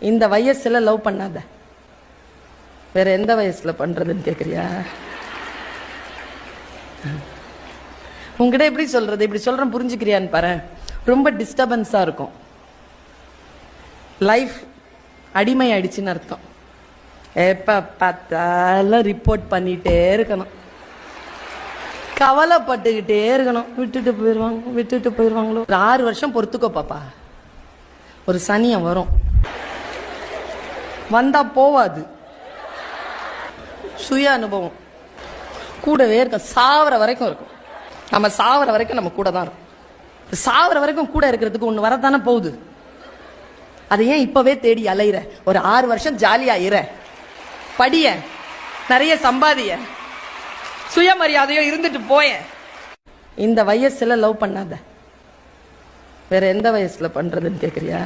இந்த வயசுல லவ் பண்ணாத, வேற எந்த வயசுல பண்றதுன்னு கேக்குறியா? உங்ககிட்ட எப்படி சொல்றது, இப்படி சொல்றேன் புரிஞ்சுக்கிறியான்னு பாரு. ரொம்ப டிஸ்டர்பன்ஸா இருக்கும், லைஃப் அடிமை ஆயிடுச்சுன்னு அர்த்தம். எப்ப பார்த்தாலும் ரிப்போர்ட் பண்ணிட்டே இருக்கணும், கவலைப்பட்டுக்கிட்டே இருக்கணும். விட்டுட்டு போயிருவாங்களோ. ஒரு 6 வருஷம் பொறுத்துக்கோ பாப்பா. ஒரு சனியம் வரும், வந்தா போவாது. சுய அனுபவம் கூடவே இருக்கும், சாவர வரைக்கும் இருக்கும். நம்ம சாவர வரைக்கும் நம்ம கூட தான் இருக்கும். சாவர வரைக்கும் கூட இருக்கிறதுக்கு ஒண்ணு வரத்தானே போகுது. அதை ஏன் இப்பவே தேடி அலையிற? ஒரு 6 வருஷம் ஜாலியா இர, படிய, நிறைய சம்பாதிய, சுயமரியாதையோ இருந்துட்டு போய. இந்த வயசுல லவ் பண்ணாத, வேற எந்த வயசுல பண்றதுன்னு கேக்குறியா?